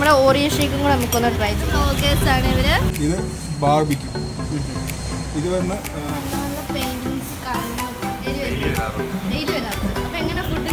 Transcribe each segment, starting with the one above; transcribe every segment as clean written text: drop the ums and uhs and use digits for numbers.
നമ്മുടെ ഓറിയോ ഷേക്കും കൂടെ നമുക്കൊന്ന് ട്രൈ ചെയ്യാം. ഓക്കേസ് ആണ് ഇവര്. ഇത് ബാർബിക്യൂ. ഇത് വന്ന് അപ്പൊ എങ്ങനെ ഫുഡ്?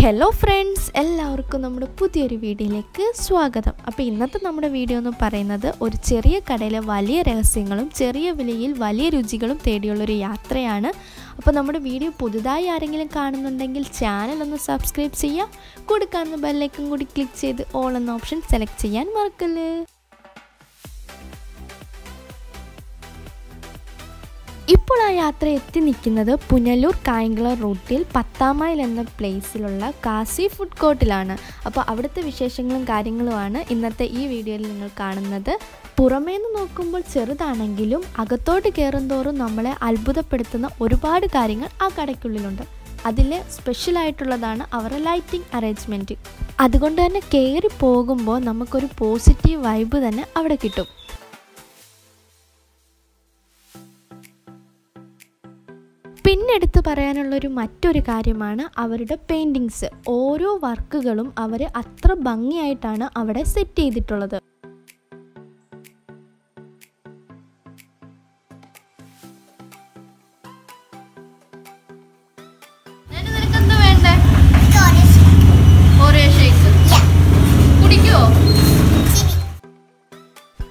ഹലോ ഫ്രണ്ട്സ്, എല്ലാവർക്കും നമ്മുടെ പുതിയൊരു വീഡിയോയിലേക്ക് സ്വാഗതം. അപ്പോൾ ഇന്നത്തെ നമ്മുടെ വീഡിയോ എന്ന് പറയുന്നത് ഒരു ചെറിയ കടയിലെ വലിയ രഹസ്യങ്ങളും ചെറിയ വിലയിൽ വലിയ രുചികളും തേടിയുള്ളൊരു യാത്രയാണ്. അപ്പോൾ നമ്മുടെ വീഡിയോ പുതുതായി ആരെങ്കിലും കാണുന്നുണ്ടെങ്കിൽ ചാനൽ ഒന്ന് സബ്സ്ക്രൈബ് ചെയ്യുക. കൂടെ കാണുന്ന ബെല്ലൈക്കൺ കൂടി ക്ലിക്ക് ചെയ്ത് ഓൾ എന്ന ഓപ്ഷൻ സെലക്ട് ചെയ്യാൻ മറക്കല്ലേ. ഇപ്പോൾ ആ യാത്ര എത്തി നിൽക്കുന്നത് പുനലൂർ കായംകുളം റൂട്ടിൽ 10 മൈൽ എന്ന പ്ലേസിലുള്ള കാസി ഫുഡ് കോർട്ടിലാണ്. അപ്പോൾ അവിടുത്തെ വിശേഷങ്ങളും കാര്യങ്ങളുമാണ് ഇന്നത്തെ ഈ വീഡിയോയിൽ നിങ്ങൾ കാണുന്നത്. പുറമേന്ന് നോക്കുമ്പോൾ ചെറുതാണെങ്കിലും അകത്തോട്ട് കയറുന്തോറും നമ്മളെ അത്ഭുതപ്പെടുത്തുന്ന ഒരുപാട് കാര്യങ്ങൾ ആ കടയ്ക്കുള്ളിലുണ്ട്. അതിൽ സ്പെഷ്യലായിട്ടുള്ളതാണ് അവരുടെ ലൈറ്റിംഗ് അറേഞ്ച്മെൻറ്റ്. അതുകൊണ്ട് തന്നെ കയറി പോകുമ്പോൾ നമുക്കൊരു പോസിറ്റീവ് വൈബ് തന്നെ അവിടെ കിട്ടും. പിന്നെ എടുത്ത് പറയാനുള്ളൊരു മറ്റൊരു കാര്യമാണ് അവരുടെ പെയിൻറ്റിങ്സ്. ഓരോ വർക്കുകളും അവർ അത്ര ഭംഗിയായിട്ടാണ് അവിടെ സെറ്റ് ചെയ്തിട്ടുള്ളത്.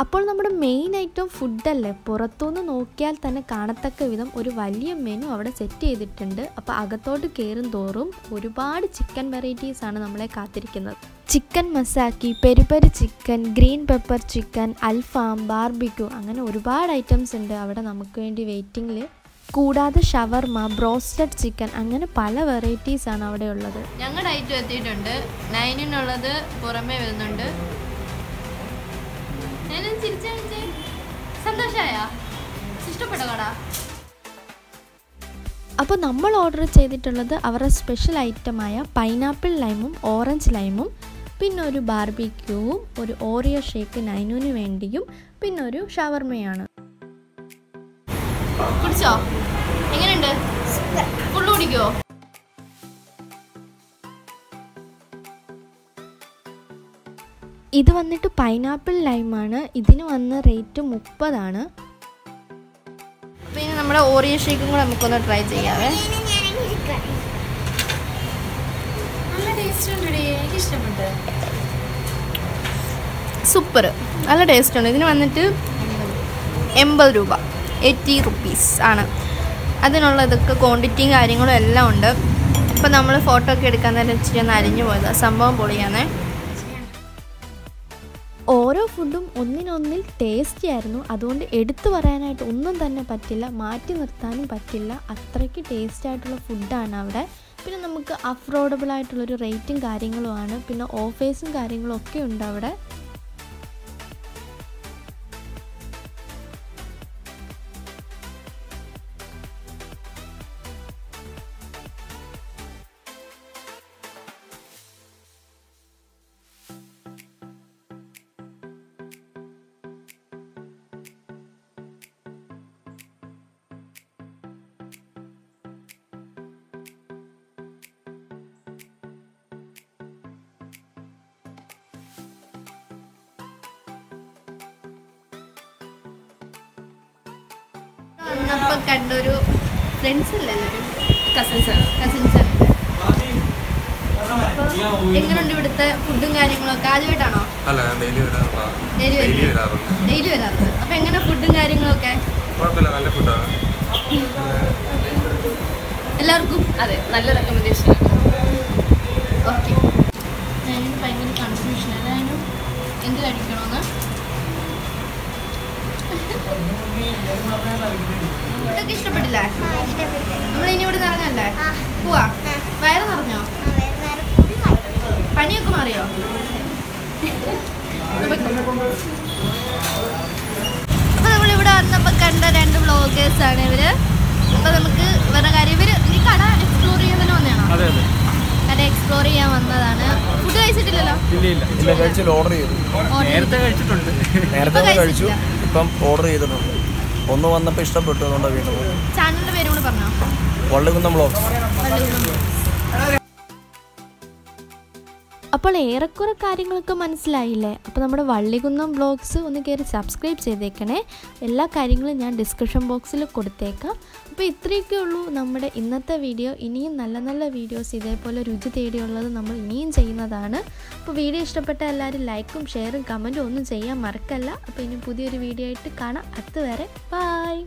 അപ്പോൾ നമ്മുടെ മെയിൻ ഐറ്റം ഫുഡല്ലേ, പുറത്തുനിന്ന് നോക്കിയാൽ തന്നെ കാണത്തക്ക വിധം ഒരു വലിയ മെനു അവിടെ സെറ്റ് ചെയ്തിട്ടുണ്ട്. അപ്പോൾ അകത്തോട്ട് കയറും തോറും ഒരുപാട് ചിക്കൻ വെറൈറ്റീസാണ് നമ്മളെ കാത്തിരിക്കുന്നത്. ചിക്കൻ മസാക്കി, peri peri chicken, green pepper chicken, Alfaham, barbecue, അങ്ങനെ ഒരുപാട് ഐറ്റംസ് ഉണ്ട് അവിടെ നമുക്ക് വേണ്ടി വെയിറ്റിങ്ങിൽ. കൂടാതെ ഷവർമ, ബ്രോസ്റ്റഡ് ചിക്കൻ, അങ്ങനെ പല വെറൈറ്റീസാണ് അവിടെ ഉള്ളത്. ഞങ്ങളുടെ ഐറ്റം എത്തിയിട്ടുണ്ട്. 9-നുള്ളത് പുറമേ വരുന്നുണ്ട്. അപ്പോൾ നമ്മൾ ഓർഡർ ചെയ്തിട്ടുള്ളത് അവരുടെ സ്പെഷ്യൽ ഐറ്റമായ പൈനാപ്പിൾ ലൈമും ഓറഞ്ച് ലൈമും, പിന്നെ ഒരു ബാർബിക്യൂവും, ഒരു ഓറിയോ ഷേക്ക് 9-ന് വേണ്ടിയും, പിന്നെ ഒരു ഷവർമയാണ്. കുടിച്ചോ? എങ്ങനെയുണ്ട്? ഫുള്ള് കുടിക്കുമോ? ഇത് വന്നിട്ട് പൈനാപ്പിൾ ലൈമാണ്. ഇതിന് വന്ന റേറ്റ് 30 പിന്നെ നമ്മുടെ ഓറിയോ ഷേക്കും കൂടെ നമുക്കൊന്ന് ട്രൈ ചെയ്യാവേ. സൂപ്പർ, നല്ല ടേസ്റ്റ് ഉണ്ട്. ഇതിന് വന്നിട്ട് 80 രൂപ, 80 റുപ്പീസ് ആണ്. അതിനുള്ള ഇതൊക്കെ ക്വാണ്ടിറ്റിയും കാര്യങ്ങളും എല്ലാം ഉണ്ട്. ഇപ്പം നമ്മൾ ഫോട്ടോ ഒക്കെ എടുക്കാൻ നേരം ഇച്ചിരി ഒന്ന് അരിഞ്ഞു പോയതാണ്. സംഭവം പൊളിയാണേ. ഓരോ ഫുഡും ഒന്നിനൊന്നിൽ ടേസ്റ്റി ആയിരുന്നു. അതുകൊണ്ട് എടുത്തു പറയാനായിട്ട് ഒന്നും തന്നെ പറ്റില്ല, മാറ്റി നിർത്താനും പറ്റില്ല. അത്രയ്ക്ക് ടേസ്റ്റ് ആയിട്ടുള്ള ഫുഡാണ് അവിടെ. പിന്നെ നമുക്ക് അഫോർഡബിൾ ആയിട്ടുള്ളൊരു റേറ്റും കാര്യങ്ങളുമാണ്. പിന്നെ ഓഫേഴ്സും കാര്യങ്ങളും ഒക്കെ ഉണ്ട് അവിടെ. വന്നപ്പോൾ കണ്ടൊരു ഫ്രണ്ട്സ് അല്ലല്ലോ, കസിൻസാണ്. എങ്ങനെയുണ്ട് ഇവിടുത്തെ ഫുഡും കാര്യങ്ങളൊക്കെ? ആദ്യമായിട്ടാണോ? ഡെയിലി വരാറുണ്ട്. അപ്പൊ എങ്ങനെ ഫുഡും കാര്യങ്ങളൊക്കെ? എല്ലാവർക്കും അതെ, നല്ല റെക്കമെൻഡേഷൻ. ഓക്കെ, ഞാനിന് ഭയങ്കര കൺഫ്യൂഷനാണ്. ഞാനും എന്ത് കഴിക്കണമെന്ന്. ഫുഡൊക്കെ ഇഷ്ടപ്പെട്ടില്ലേ? നമ്മളിനി ഇവിടെ നിറഞ്ഞല്ലേ പോവാ? വയറ് നിറഞ്ഞോ? പനിയൊക്കെ മാറിയോ? അപ്പൊ നമ്മളിവിടെ വന്നപ്പോ കണ്ട 2 വ്ളോഗേഴ്സാണ് ഇവര്. അപ്പൊ നമുക്ക് വേറെ കാര്യം, ഇവര് ഈ കട എക്സ്പ്ലോർ ചെയ്യാൻ തന്നെ വന്നതാണോ? കട എക്സ്പ്ലോർ ചെയ്യാൻ വന്നതാണ്. ഫുഡ് കഴിച്ചിട്ടില്ലല്ലോ? നേരത്തെ കഴിച്ചിട്ടുണ്ട്. ഇപ്പം ഓർഡർ ചെയ്തിട്ടുണ്ട്. ഒന്ന് വന്നപ്പോൾ ഇഷ്ടപ്പെട്ടു, അതുകൊണ്ട് വീണ്ടും. ചാനലിന്റെ പേര് കൂടെ പറഞ്ഞോ? വള്ളിക്കുന്നം വ്ലോഗ്സ്. അപ്പോൾ ഏറെക്കുറെ കാര്യങ്ങളൊക്കെ മനസ്സിലായില്ലേ? അപ്പോൾ നമ്മുടെ വള്ളികുന്നം വ്ലോഗ്സ് ഒന്ന് കയറി സബ്സ്ക്രൈബ് ചെയ്തേക്കണേ. എല്ലാ കാര്യങ്ങളും ഞാൻ ഡിസ്ക്രിപ്ഷൻ ബോക്സിൽ കൊടുത്തേക്കാം. അപ്പോൾ ഇത്രയൊക്കെ ഉള്ളൂ നമ്മുടെ ഇന്നത്തെ വീഡിയോ. ഇനിയും നല്ല നല്ല വീഡിയോസ് ഇതേപോലെ രുചി തേടിയുള്ളത് നമ്മൾ ഇനിയും ചെയ്യുന്നതാണ്. അപ്പോൾ വീഡിയോ ഇഷ്ടപ്പെട്ട എല്ലാവരും ലൈക്കും ഷെയറും കമൻറ്റും ഒന്നും ചെയ്യാൻ മറക്കല്ല. അപ്പോൾ ഇനി പുതിയൊരു വീഡിയോ ആയിട്ട് കാണാം. അതുവരെ ബൈ.